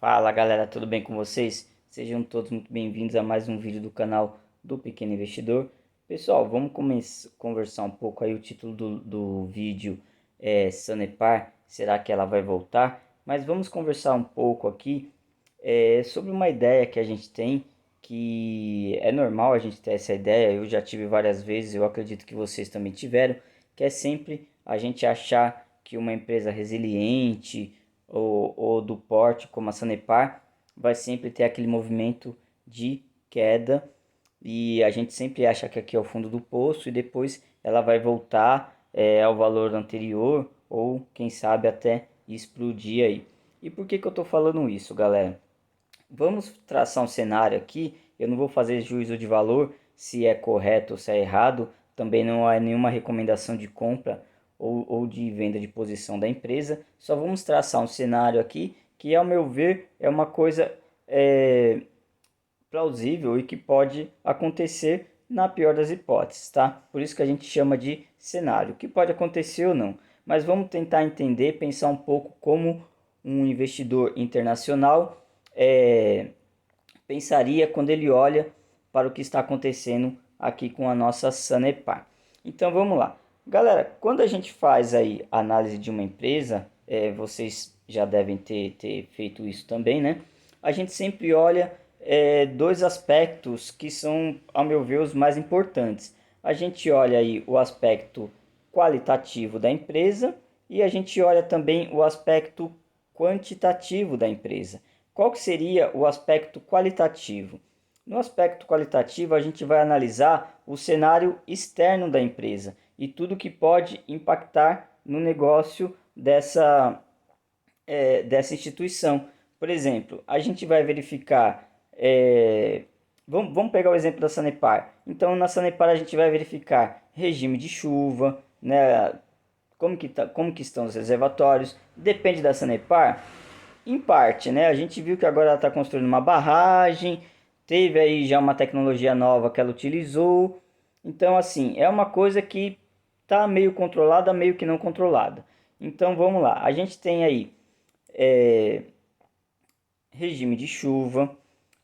Fala galera, tudo bem com vocês? Sejam todos muito bem-vindos a mais um vídeo do canal do Pequeno Investidor. Pessoal, vamos conversar um pouco aí. O título do vídeo é Sanepar, será que ela vai voltar? Mas vamos conversar um pouco aqui sobre uma ideia que a gente tem, que é normal a gente ter essa ideia. Eu já tive várias vezes, eu acredito que vocês também tiveram, que é sempre a gente achar que uma empresa resiliente ou do porte como a Sanepar vai sempre ter aquele movimento de queda, e a gente sempre acha que aqui é o fundo do poço e depois ela vai voltar ao valor anterior, ou quem sabe até explodir aí. E por que eu estou falando isso, galera? Vamos traçar um cenário aqui. Eu não vou fazer juízo de valor se é correto ou se é errado. Também não há nenhuma recomendação de compra ou de venda de posição da empresa. Só vamos traçar um cenário aqui que, ao meu ver, é uma coisa plausível e que pode acontecer na pior das hipóteses, tá? Por isso que a gente chama de cenário, que pode acontecer ou não. Mas vamos tentar entender, pensar um pouco como um investidor internacional pensaria quando ele olha para o que está acontecendo aqui com a nossa Sanepar. Então vamos lá. Galera, quando a gente faz aí a análise de uma empresa, vocês já devem ter feito isso também, né? A gente sempre olha dois aspectos que são, ao meu ver, os mais importantes. A gente olha aí o aspecto qualitativo da empresa e a gente olha também o aspecto quantitativo da empresa. Qual que seria o aspecto qualitativo? No aspecto qualitativo, a gente vai analisar o cenário externo da empresa e tudo que pode impactar no negócio dessa instituição. Por exemplo, a gente vai verificar. Vamos pegar o exemplo da Sanepar. Então, na Sanepar, a gente vai verificar regime de chuva, né? Como que estão os reservatórios. Depende da Sanepar. Em parte, né? A gente viu que agora ela está construindo uma barragem, teve aí já uma tecnologia nova que ela utilizou. Então, assim, é uma coisa que está meio controlada, meio que não controlada. Então, vamos lá. A gente tem aí regime de chuva,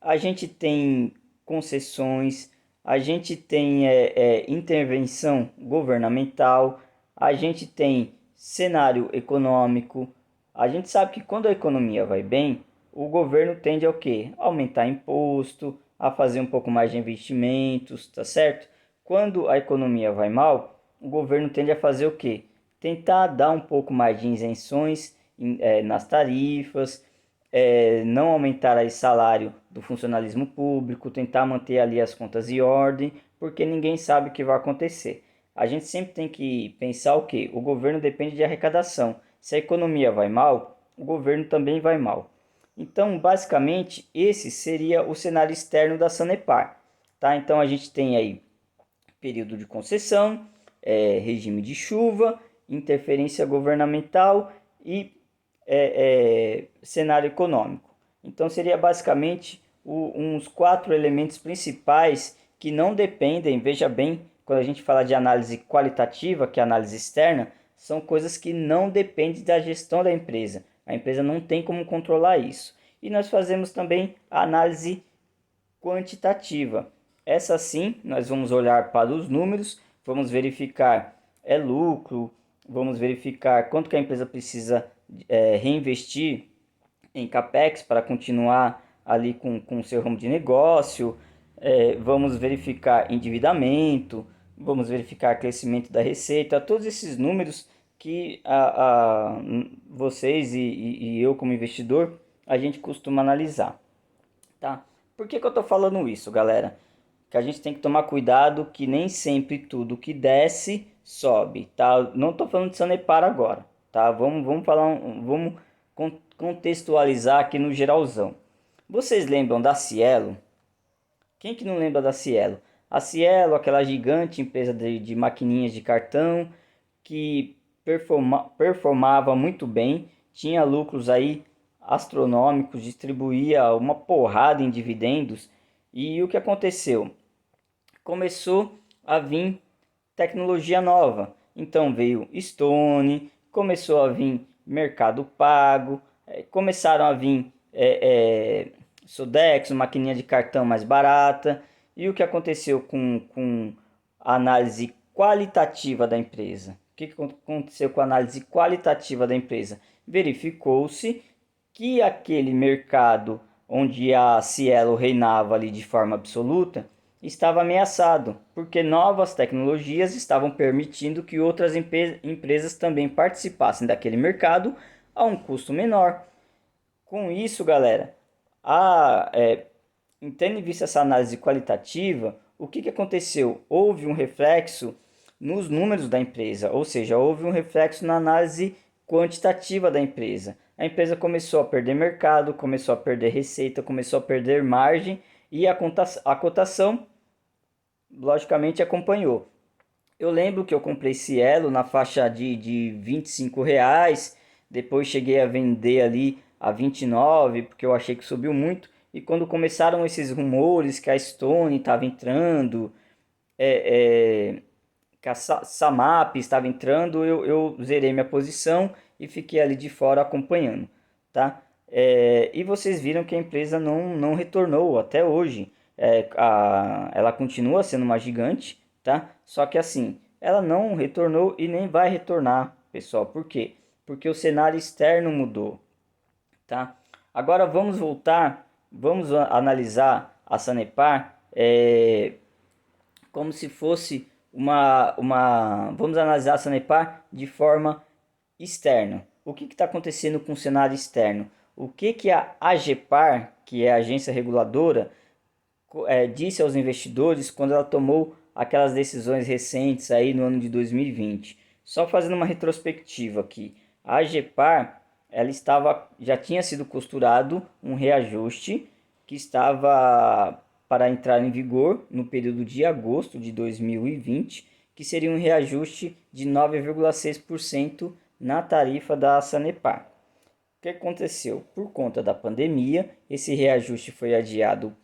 a gente tem concessões, a gente tem intervenção governamental, a gente tem cenário econômico. A gente sabe que quando a economia vai bem, o governo tende a o quê? Aumentar imposto, a fazer um pouco mais de investimentos, tá certo? Quando a economia vai mal, o governo tende a fazer o quê? Tentar dar um pouco mais de isenções nas tarifas, não aumentar aí salário do funcionalismo público, tentar manter ali as contas em ordem, porque ninguém sabe o que vai acontecer. A gente sempre tem que pensar o que? O governo depende de arrecadação. Se a economia vai mal, o governo também vai mal. Então, basicamente, esse seria o cenário externo da Sanepar. Tá? Então, a gente tem aí período de concessão, regime de chuva, interferência governamental e cenário econômico. Então seria basicamente uns quatro elementos principais que não dependem, veja bem, quando a gente fala de análise qualitativa, que é análise externa, são coisas que não dependem da gestão da empresa. A empresa não tem como controlar isso. E nós fazemos também a análise quantitativa. Essa sim, nós vamos olhar para os números, vamos verificar lucro, vamos verificar quanto que a empresa precisa reinvestir em capex para continuar ali com o seu ramo de negócio, vamos verificar endividamento, vamos verificar crescimento da receita, todos esses números que vocês e eu como investidor a gente costuma analisar, tá? Por que eu tô falando isso, galera? Que a gente tem que tomar cuidado que nem sempre tudo que desce sobe, tá? Não tô falando de Sanepar agora, tá? Vamos falar, vamos contextualizar aqui no geralzão. Vocês lembram da Cielo? Quem que não lembra da Cielo? A Cielo, aquela gigante empresa de maquininhas de cartão que performava muito bem, tinha lucros aí astronômicos, distribuía uma porrada em dividendos. E o que aconteceu? Começou a vir tecnologia nova. Então veio Stone, começou a vir Mercado Pago, começaram a vir Sodexo, maquininha de cartão mais barata. E o que aconteceu com a análise qualitativa da empresa? O que aconteceu com a análise qualitativa da empresa? Verificou-se que aquele mercado onde a Cielo reinava ali de forma absoluta estava ameaçado, porque novas tecnologias estavam permitindo que outras empresas também participassem daquele mercado a um custo menor. Com isso, galera, tendo em vista essa análise qualitativa, o que aconteceu? Houve um reflexo nos números da empresa, ou seja, houve um reflexo na análise quantitativa da empresa. A empresa começou a perder mercado, começou a perder receita, começou a perder margem e a cotação, logicamente, acompanhou. Eu lembro que eu comprei Cielo na faixa de R$ 25, depois cheguei a vender ali a 29, porque eu achei que subiu muito. E quando começaram esses rumores que a Stone estava entrando, que a Samap estava entrando, eu zerei minha posição e fiquei ali de fora acompanhando, tá? E vocês viram que a empresa não retornou até hoje. Ela continua sendo uma gigante, tá? Só que assim, ela não retornou e nem vai retornar, pessoal. Por quê? Porque o cenário externo mudou, tá? Agora vamos voltar, vamos analisar a Sanepar como se fosse vamos analisar a Sanepar de forma externa. O que está acontecendo com o cenário externo? O que a AGEPAR, que é a agência reguladora, disse aos investidores quando ela tomou aquelas decisões recentes aí no ano de 2020? Só fazendo uma retrospectiva aqui, a AGEPAR já tinha sido costurado um reajuste que estava para entrar em vigor no período de agosto de 2020, que seria um reajuste de 9,6% na tarifa da Sanepar. O que aconteceu? Por conta da pandemia, esse reajuste foi adiado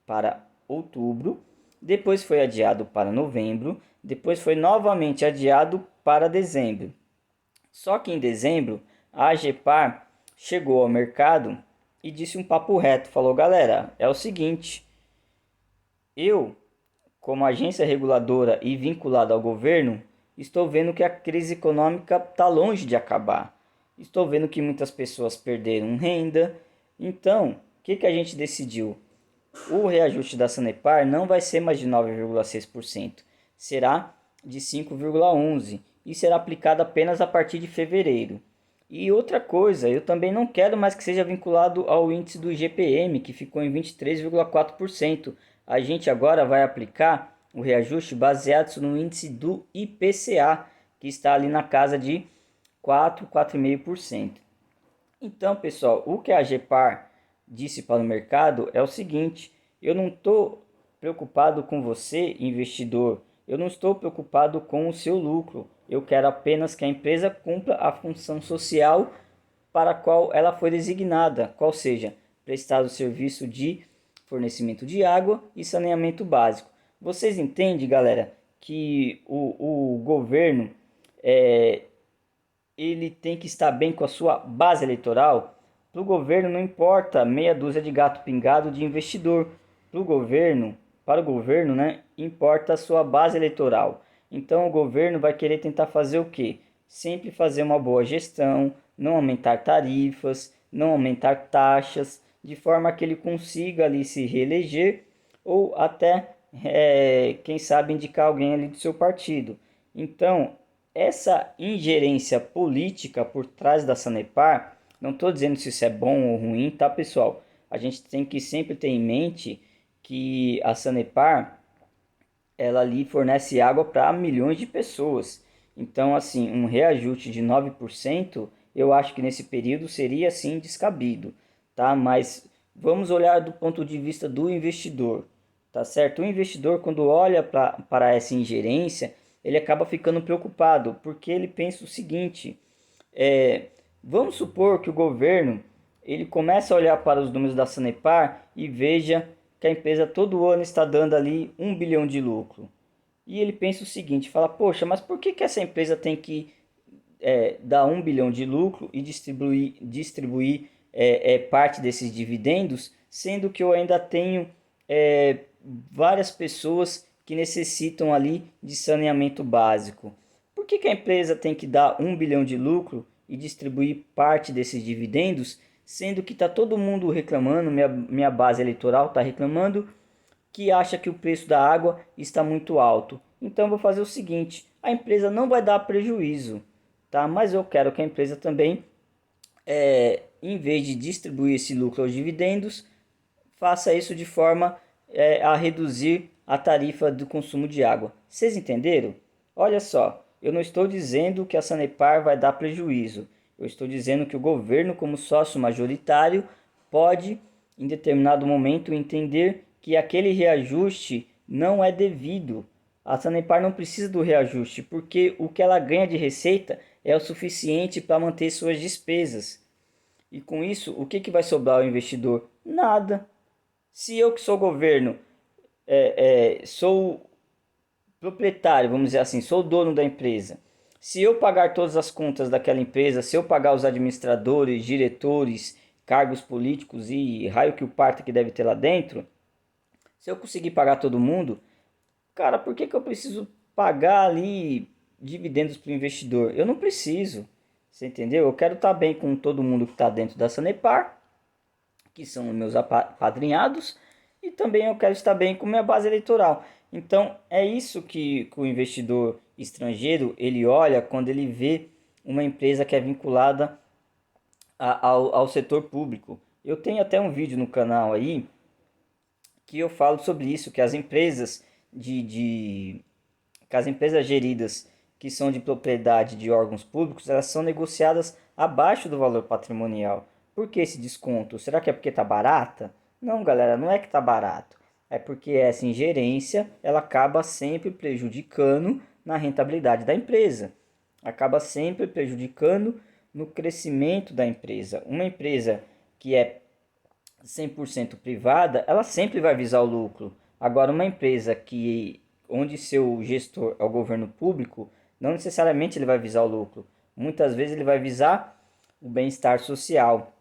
para outubro, depois foi adiado para novembro, depois foi novamente adiado para dezembro. Só que em dezembro, a AGEPAR chegou ao mercado e disse um papo reto, falou: galera, é o seguinte, eu, como agência reguladora e vinculada ao governo, estou vendo que a crise econômica está longe de acabar. Estou vendo que muitas pessoas perderam renda. Então, o que a gente decidiu? O reajuste da Sanepar não vai ser mais de 9,6%, será de 5,11% e será aplicado apenas a partir de fevereiro. E outra coisa, eu também não quero mais que seja vinculado ao índice do IGPM, que ficou em 23,4%. A gente agora vai aplicar o reajuste baseado no índice do IPCA, que está ali na casa de 4,5%. Então, pessoal, o que a AGEPAR disse para o mercado é o seguinte: eu não estou preocupado com você, investidor, eu não estou preocupado com o seu lucro, eu quero apenas que a empresa cumpra a função social para a qual ela foi designada, qual seja, prestar o serviço de fornecimento de água e saneamento básico. Vocês entendem, galera, que o governo ele tem que estar bem com a sua base eleitoral? Para o governo não importa meia dúzia de gato pingado de investidor. Para o governo, né, importa a sua base eleitoral. Então o governo vai querer tentar fazer o quê? Sempre fazer uma boa gestão, não aumentar tarifas, não aumentar taxas, de forma que ele consiga ali se reeleger ou até, quem sabe, indicar alguém ali do seu partido. Então, essa ingerência política por trás da Sanepar, não estou dizendo se isso é bom ou ruim, tá, pessoal? A gente tem que sempre ter em mente que a Sanepar, ela ali fornece água para milhões de pessoas. Então, assim, um reajuste de 9%, eu acho que nesse período seria, sim, descabido, tá? Mas vamos olhar do ponto de vista do investidor, tá certo? O investidor, quando olha para essa ingerência, ele acaba ficando preocupado, porque ele pensa o seguinte, vamos supor que o governo ele começa a olhar para os números da Sanepar e veja que a empresa todo ano está dando ali 1 bilhão de lucro. E ele pensa o seguinte, fala, poxa, mas por que essa empresa tem que dar 1 bilhão de lucro e distribuir parte desses dividendos, sendo que eu ainda tenho várias pessoas que necessitam ali de saneamento básico. Por que a empresa tem que dar 1 bilhão de lucro e distribuir parte desses dividendos, sendo que está todo mundo reclamando, minha base eleitoral está reclamando, que acha que o preço da água está muito alto? Então eu vou fazer o seguinte, a empresa não vai dar prejuízo, tá? Mas eu quero que a empresa também, em vez de distribuir esse lucro aos dividendos, faça isso de forma a reduzir a tarifa do consumo de água. Vocês entenderam? Olha só, eu não estou dizendo que a Sanepar vai dar prejuízo. Eu estou dizendo que o governo, como sócio majoritário, pode, em determinado momento, entender que aquele reajuste não é devido. A Sanepar não precisa do reajuste, porque o que ela ganha de receita é o suficiente para manter suas despesas. E com isso, o que vai sobrar ao investidor? Nada. Se eu que sou governo, sou proprietário, vamos dizer assim, sou dono da empresa. Se eu pagar todas as contas daquela empresa, se eu pagar os administradores, diretores, cargos políticos e raio que o parta que deve ter lá dentro, se eu conseguir pagar todo mundo, cara, por que eu preciso pagar ali dividendos para o investidor? Eu não preciso, você entendeu? Eu quero estar bem com todo mundo que está dentro da Sanepar, que são meus apadrinhados, e também eu quero estar bem com minha base eleitoral. Então é isso que o investidor estrangeiro ele olha quando ele vê uma empresa que é vinculada ao setor público. Eu tenho até um vídeo no canal aí que eu falo sobre isso, que as empresas que as empresas geridas que são de propriedade de órgãos públicos, elas são negociadas abaixo do valor patrimonial. Por que esse desconto? Será que é porque está barata? Não, galera, não é que está barato. É porque essa ingerência ela acaba sempre prejudicando na rentabilidade da empresa. Acaba sempre prejudicando no crescimento da empresa. Uma empresa que é 100% privada, ela sempre vai visar o lucro. Agora, uma empresa onde seu gestor é o governo público, não necessariamente ele vai visar o lucro. Muitas vezes ele vai visar o bem-estar social,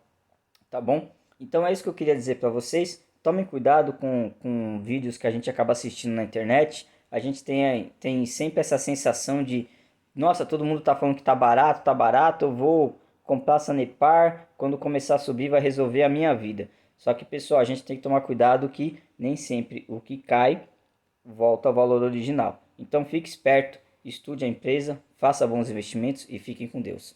tá bom? Então é isso que eu queria dizer para vocês. Tomem cuidado com vídeos que a gente acaba assistindo na internet. A gente tem sempre essa sensação de, nossa, todo mundo tá falando que tá barato, eu vou comprar Sanepar, quando começar a subir vai resolver a minha vida. Só que, pessoal, a gente tem que tomar cuidado que nem sempre o que cai volta ao valor original. Então fique esperto, estude a empresa, faça bons investimentos e fiquem com Deus.